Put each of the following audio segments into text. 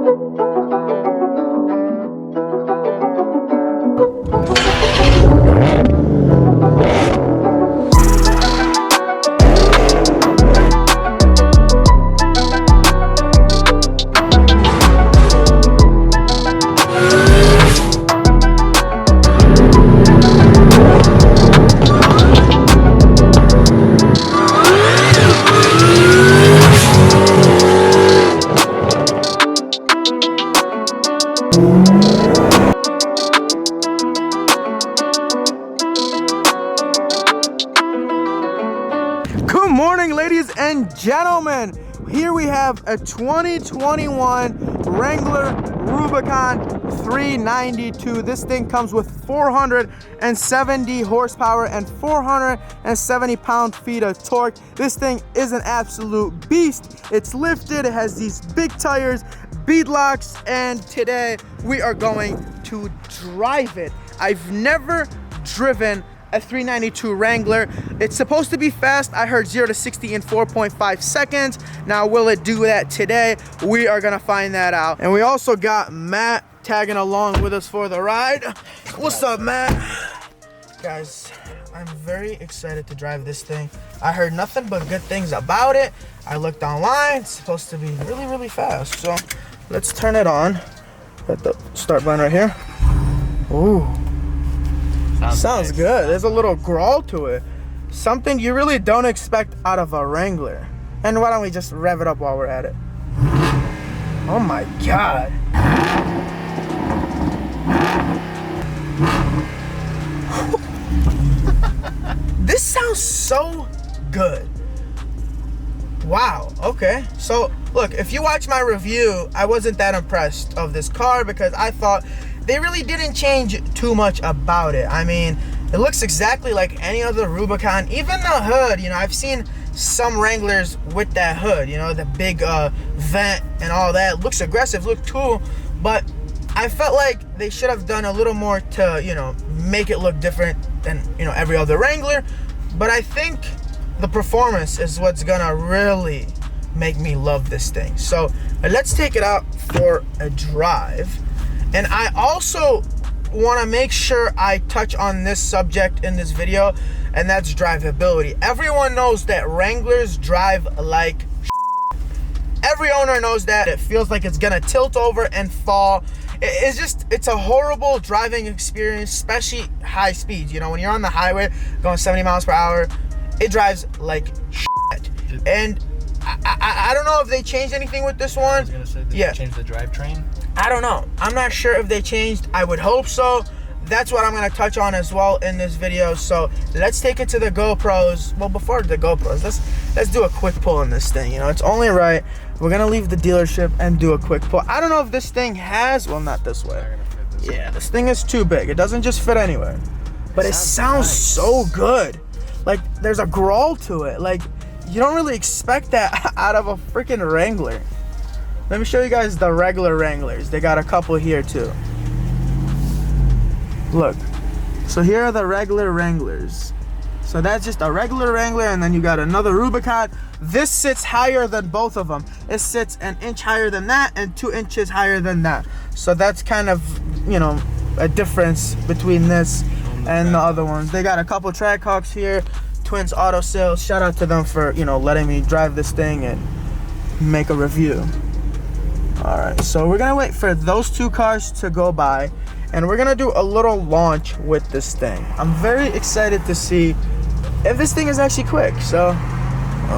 Good morning, ladies and gentlemen. Here we have a 2021 Wrangler Rubicon 392. This thing comes with 470 horsepower and 470 pound-feet of torque. This thing is an absolute beast. It's lifted, it has these big tires, bead locks, and today we are going to drive it. I've never driven a 392 Wrangler. It's supposed to be fast. I heard 0 to 60 in 4.5 seconds. Now, will it do that today? We are gonna find that out. And we also got Matt tagging along with us for the ride. What's up, Matt? Guys, I'm very excited to drive this thing. I heard nothing but good things about it. I looked online. It's supposed to be really, really fast. So let's turn it on. Hit the start button right here. Ooh. Sounds good. There's a little growl to it. Something you really don't expect out of a Wrangler. And why don't we just rev it up while we're at it? Oh my God. This sounds so good. Wow, okay. So look, if you watch my review, I wasn't that impressed of this car because I thought they really didn't change too much about it. I mean, it looks exactly like any other Rubicon. Even the hood, you know, I've seen some Wranglers with that hood, you know, the big vent and all that. It looks aggressive, look cool, but I felt like they should have done a little more to, you know, make it look different than, you know, every other Wrangler. But I think the performance is what's gonna really make me love this thing. So let's take it out for a drive. And I also want to make sure I touch on this subject in this video, and that's drivability. Everyone knows that Wranglers drive like shit. Every owner knows that. It feels like it's gonna tilt over and fall. It's a horrible driving experience, especially high speeds. You know, when you're on the highway going 70 miles per hour, it drives like shit. And I don't know if they changed anything with this one. I was gonna say, did they change the drivetrain? I don't know. I'm not sure if they changed. I would hope so. That's what I'm gonna touch on as well in this video. So let's take it to the GoPros. Well, before the GoPros, let's do a quick pull on this thing. You know, it's only right. We're gonna leave the dealership and do a quick pull. I don't know if this thing has, well, not this way. Yeah, this thing is too big. It doesn't just fit anywhere. But it sounds nice. So good. Like, there's a growl to it. Like, you don't really expect that out of a freaking Wrangler. Let me show you guys the regular Wranglers. They got a couple here too. Look. So here are the regular Wranglers. So that's just a regular Wrangler, and then you got another Rubicon. This sits higher than both of them. It sits an inch higher than that and 2 inches higher than that. So that's kind of, you know, a difference between this and the other ones. They got a couple Trackhawks here. Twins Auto Sales. Shout out to them for, you know, letting me drive this thing and make a review. All right, so we're gonna wait for those two cars to go by, and we're gonna do a little launch with this thing. I'm very excited to see if this thing is actually quick. So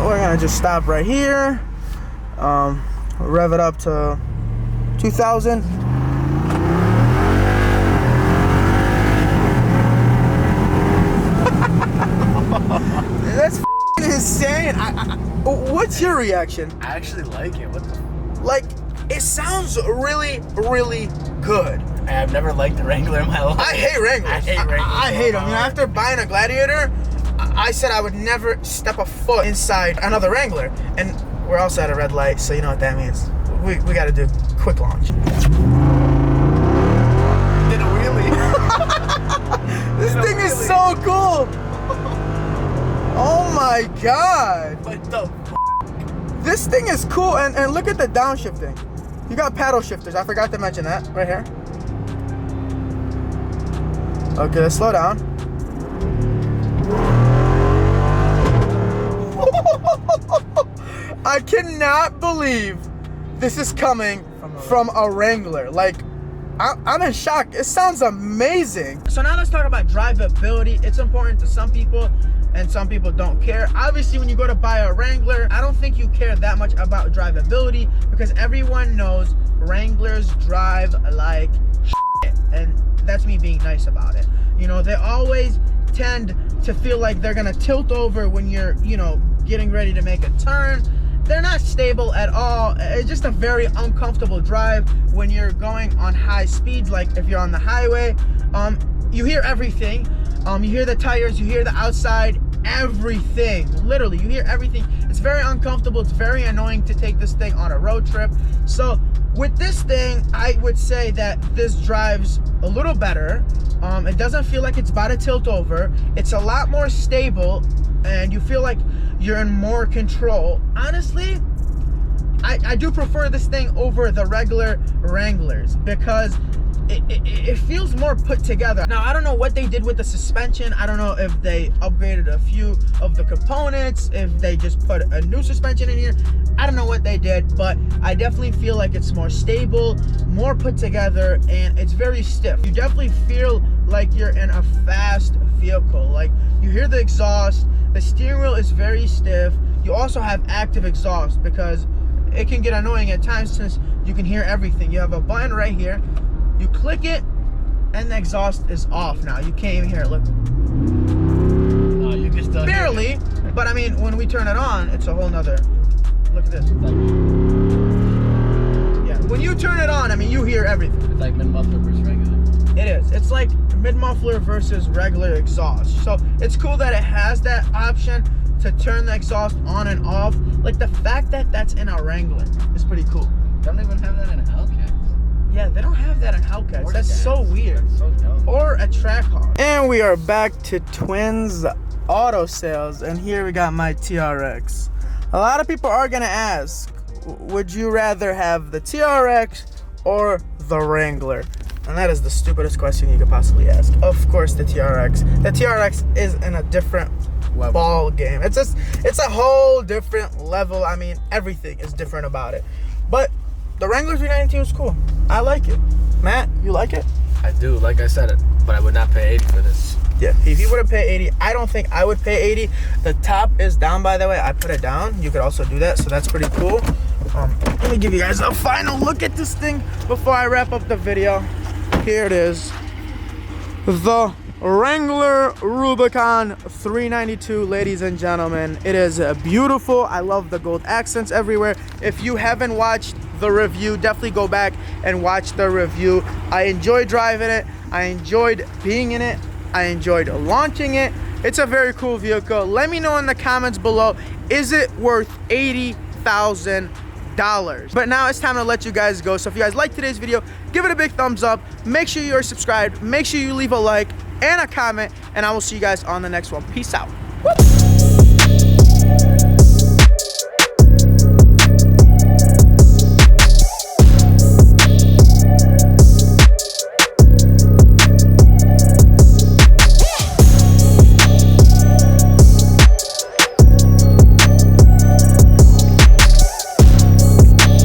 we're gonna just stop right here, rev it up to 2,000. That's insane. What's your reaction? I actually like it. What the? Like, it sounds really, really good. I've never liked the Wrangler in my life. I hate Wranglers. I hate Wranglers. I hate them. You know, after buying a Gladiator, I said I would never step a foot inside another Wrangler. And we're also at a red light, so you know what that means. We got to do quick launch. Did a wheelie. This thing is so cool. Oh my God. What the f? This thing is cool, and look at the downshifting. You got paddle shifters. I forgot to mention that right here. Okay, let's slow down. I cannot believe this is coming from a Wrangler. Like, I'm in shock. It sounds amazing. So now let's talk about drivability. It's important to some people and some people don't care. Obviously, when you go to buy a Wrangler, I don't think you care that much about drivability because everyone knows Wranglers drive like shit. And that's me being nice about it. You know, they always tend to feel like they're gonna tilt over when you're, you know, getting ready to make a turn. They're not stable at all. It's just a very uncomfortable drive when you're going on high speeds. Like if you're on the highway, you hear everything. You hear the tires, you hear the outside, everything. Literally, you hear everything. It's very uncomfortable. It's very annoying to take this thing on a road trip. So with this thing, I would say that this drives a little better. It doesn't feel like it's about to tilt over. It's a lot more stable and you feel like you're in more control. Honestly, I do prefer this thing over the regular Wranglers because it feels more put together. Now, I don't know what they did with the suspension. I don't know if they upgraded a few of the components, if they just put a new suspension in here. I don't know what they did, but I definitely feel like it's more stable, more put together, and it's very stiff. You definitely feel like you're in a fast vehicle. Like, you hear the exhaust, the steering wheel is very stiff. You also have active exhaust because it can get annoying at times since you can hear everything. You have a button right here. You click it, and the exhaust is off now. You can't even hear it. Look. Oh, you can still barely, hear it. But I mean, when we turn it on, it's a whole nother. Look at this. Yeah, when you turn it on, I mean, you hear everything. It's like mid-muffler versus regular. It is. It's like mid-muffler versus regular exhaust. So it's cool that it has that option to turn the exhaust on and off. Like the fact that that's in a Wrangler is pretty cool. They don't even have that in a Hellcat. Yeah, they don't have that in Hellcats. That's so weird. That's so dumb. Or a Trackhawk. And we are back to Twins Auto Sales, and here we got my TRX. A lot of people are gonna ask, would you rather have the TRX or the Wrangler? And that is the stupidest question you could possibly ask. Of course, the TRX. The TRX is in a different ball game. It's a whole different level. I mean, everything is different about it. But the Wrangler 392 is cool. I like it. Matt, you like it? I do, like I said, but I would not pay 80 for this. Yeah, if you wouldn't pay 80, I don't think I would pay 80. The top is down, by the way. I put it down. You could also do that, so that's pretty cool. Let me give you guys a final look at this thing before I wrap up the video. Here it is. The Wrangler Rubicon 392, ladies and gentlemen. It is beautiful. I love the gold accents everywhere. If you haven't watched the review, definitely go back and watch the review. I enjoyed driving it. I enjoyed being in it. I enjoyed launching it. It's a very cool vehicle. Let me know in the comments below, is it worth $80,000? But now it's time to let you guys go. So if you guys like today's video, give it a big thumbs up. Make sure you're subscribed. Make sure you leave a like and a comment, and I will see you guys on the next one. Peace out. Woo!